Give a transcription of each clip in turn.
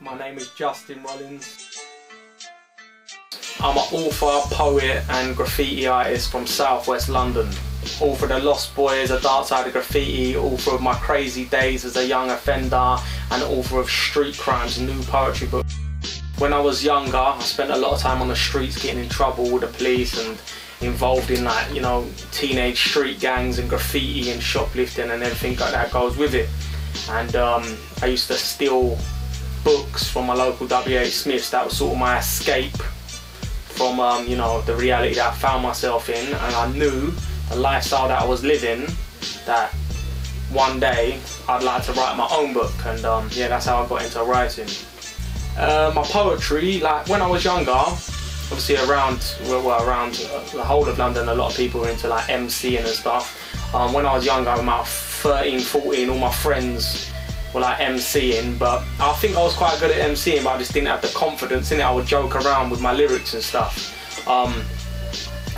My name is Justin Rollins. I'm an author, poet and graffiti artist from southwest London. Author of The Lost Boys, A Dark Side of Graffiti, author of My Crazy Days as a Young Offender, and author of Street Chrymes, a new poetry book. When I was younger, I spent a lot of time on the streets getting in trouble with the police and involved in, like, you know, teenage street gangs and graffiti and shoplifting and everything like that goes with it. And I used to steal books from my local WH Smith's. That was sort of my escape from you know, the reality that I found myself in, and I knew the lifestyle that I was living, that one day I'd like to write my own book. And yeah, that's how I got into writing. My poetry, like when I was younger, obviously around the whole of London, a lot of people were into like MCing and stuff. When I was younger, I was about 13, 14, all my friends were like MCing, but I think I was quite good at MCing, but I just didn't have the confidence in it. I would joke around with my lyrics and stuff.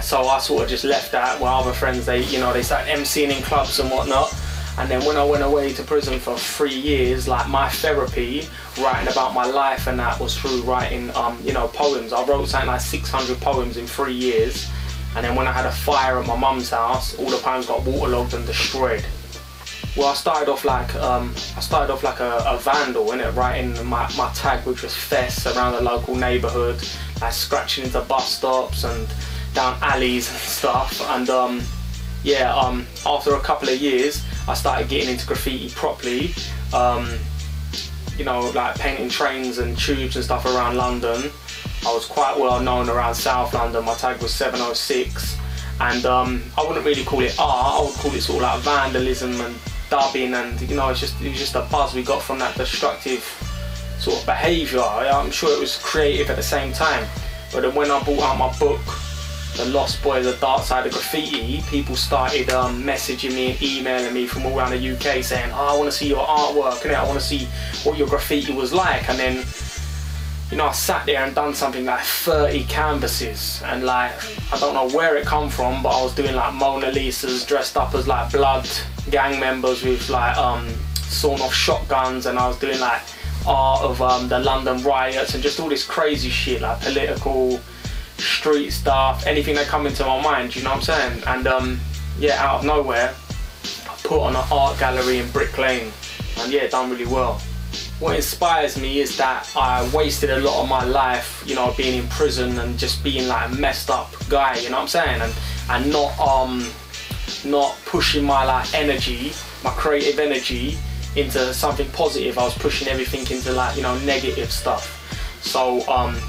So I sort of just left that, while other friends, they started MCing in clubs and whatnot. And then when I went away to prison for 3 years, like my therapy, writing about my life and that, was through writing, you know, poems. I wrote something like 600 poems in 3 years. And then when I had a fire at my mum's house, all the poems got waterlogged and destroyed. Well, I started off like a vandal, innit, writing my tag, which was Fess, around the local neighbourhood, like scratching into bus stops and down alleys and stuff. And yeah, after a couple of years, I started getting into graffiti properly. You know, like painting trains and tubes and stuff around London. I was quite well known around South London. My tag was 706, and I wouldn't really call it art. I would call it sort of like vandalism and dubbing, and you know, it was just a buzz we got from that destructive sort of behaviour. I'm sure it was creative at the same time. But then when I brought out my book, The Lost Boys, A Dark Side of Graffiti, people started messaging me and emailing me from all around the UK saying, oh, I want to see your artwork, and I want to see what your graffiti was like. And then, you know, I sat there and done something like 30 canvases, and like, I don't know where it come from, but I was doing like Mona Lisas dressed up as like blood gang members with like sawn off shotguns, and I was doing like art of the London riots and just all this crazy shit, like political, street stuff, anything that come into my mind, you know what I'm saying? And yeah, out of nowhere, I put on an art gallery in Brick Lane, and yeah, done really well. What inspires me is that I wasted a lot of my life, you know, being in prison and just being like a messed up guy, you know what I'm saying? And not pushing my like energy, my creative energy, into something positive. I was pushing everything into like, you know, negative stuff. So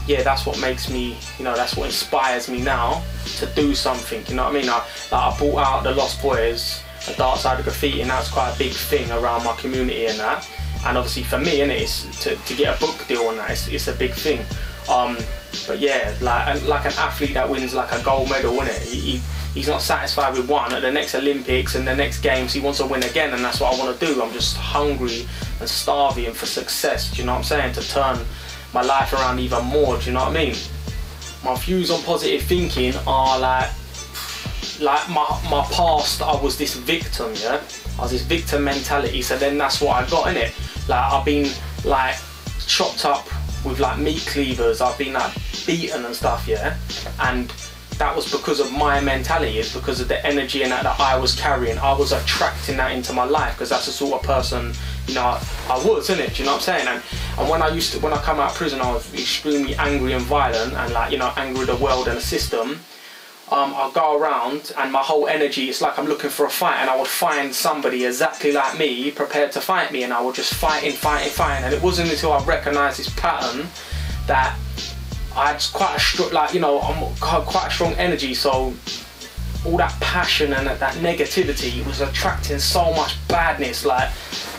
yeah, that's what makes me, you know, that's what inspires me now to do something, you know what I mean? I brought out The Lost Boys, A Dark Side of Graffiti, and that's quite a big thing around my community and that. And obviously for me, innit, it's to get a book deal on that, it's a big thing. But yeah, like an athlete that wins like a gold medal, innit? He's not satisfied with one. At the next Olympics and the next games, he wants to win again, and that's what I want to do. I'm just hungry and starving for success, do you know what I'm saying? To turn my life around even more, do you know what I mean? My views on positive thinking are like my past, I was this victim, yeah? I was this victim mentality, so then that's what I got in it. Like, I've been like chopped up with like meat cleavers, I've been like beaten and stuff, yeah? And that was because of my mentality, it's because of the energy and that I was carrying. I was attracting that into my life, because that's the sort of person, you know, I was, innit, do you know what I'm saying? And when I come out of prison, I was extremely angry and violent, and like, you know, angry with the world and the system. I'll go around and my whole energy, it's like I'm looking for a fight, and I would find somebody exactly like me prepared to fight me, and I would just fighting. And it wasn't until I recognised this pattern that I had quite a strong, like, you know, I'm quite a strong energy, so all that passion and that negativity was attracting so much badness. Like,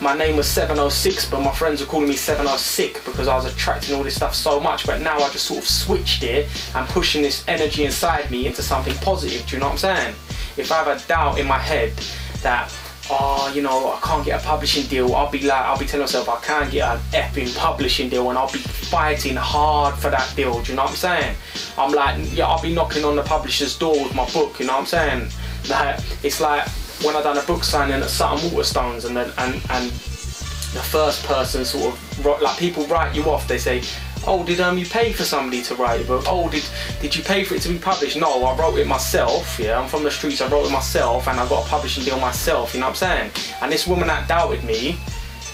my name was 706, but my friends were calling me 706 because I was attracting all this stuff so much. But now I just sort of switched it and pushing this energy inside me into something positive, do you know what I'm saying? If I have a doubt in my head that, oh, you know, I can't get a publishing deal, I'll be telling myself I can't get an effing publishing deal, and I'll be fighting hard for that deal, do you know what I'm saying? I'm like, yeah, I'll be knocking on the publisher's door with my book, you know what I'm saying? Like, it's like when I done a book signing at Sutton Waterstones, and the first person sort of, like, people write you off. They say, oh, did you pay for somebody to write your book? Oh, did you pay for it to be published? No, I wrote it myself. Yeah, I'm from the streets, I wrote it myself, and I got a publishing deal myself, you know what I'm saying? And this woman that doubted me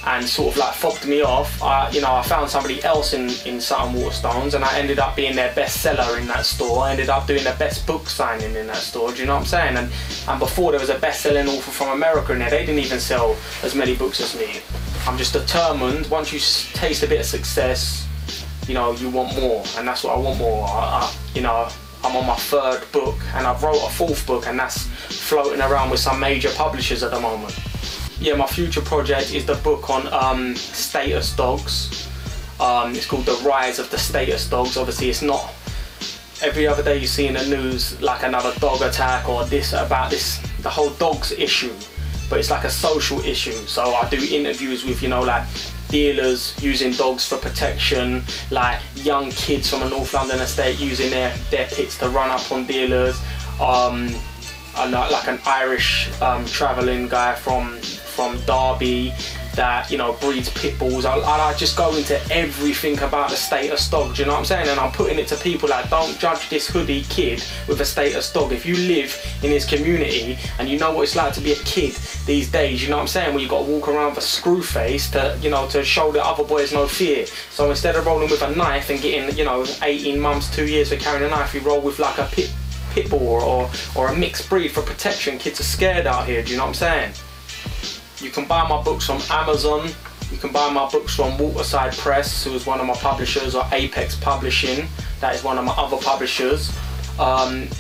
and sort of like fobbed me off, you know, I found somebody else in Sutton Waterstones, and I ended up being their bestseller in that store. I ended up doing the best book signing in that store, do you know what I'm saying? And before, there was a best-selling author from America in there. They didn't even sell as many books as me. I'm just determined, once you taste a bit of success, you know, you want more, and that's what I want more. You know, I'm on my 3rd book, and I've wrote a 4th book, and that's floating around with some major publishers at the moment. Yeah, my future project is the book on status dogs. It's called The Rise of the Status Dogs. Obviously, it's not every other day you see in the news like another dog attack or this about this, the whole dogs issue, but it's like a social issue. So I do interviews with, you know, like dealers using dogs for protection, like young kids from a North London estate using their pits to run up on dealers. Like an Irish travelling guy from Derby that, you know, breeds pit bulls. I just go into everything about the status dog, do you know what I'm saying? And I'm putting it to people like, don't judge this hoodie kid with a status dog. If you live in this community and you know what it's like to be a kid these days, you know what I'm saying, where you got to walk around with a screw face to, you know, to show the other boys no fear. So instead of rolling with a knife and getting, you know, 18 months, 2 years for carrying a knife, you roll with like a pit bull or a mixed breed for protection. Kids are scared out here, do you know what I'm saying? You can buy my books from Amazon, you can buy my books from Waterside Press, who is one of my publishers, or Apex Publishing, that is one of my other publishers.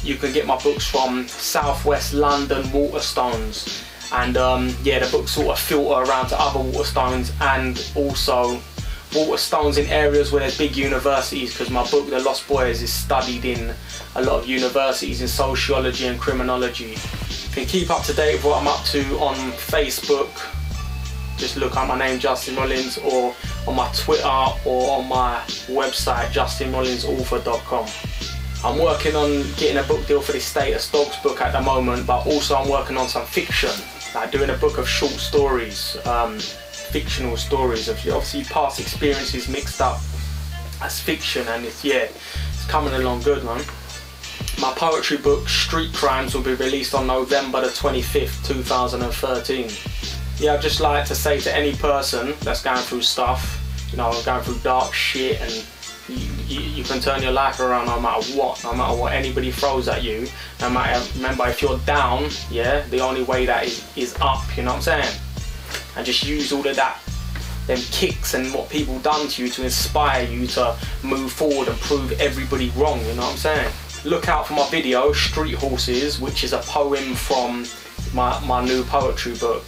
You can get my books from Southwest London Waterstones, and yeah, the books sort of filter around to other Waterstones and also Waterstones in areas where there's big universities, because my book The Lost Boys is studied in a lot of universities in sociology and criminology. You can keep up to date with what I'm up to on Facebook. Just look up my name, Justin Rollins, or on my Twitter or on my website, justinrollinsauthor.com. I'm working on getting a book deal for this Status Dogs book at the moment, but also I'm working on some fiction, like doing a book of short stories, fictional stories of obviously past experiences mixed up as fiction, and it's coming along good, man. My poetry book Street Chrymes will be released on November the 25th, 2013. Yeah, I'd just like to say to any person that's going through stuff, you know, going through dark shit, and you can turn your life around no matter what anybody throws at you. No matter, remember, if you're down, yeah, the only way that is up, you know what I'm saying? And just use all of that, them kicks and what people done to you to inspire you to move forward and prove everybody wrong, you know what I'm saying? Look out for my video, Street Horses, which is a poem from my new poetry book.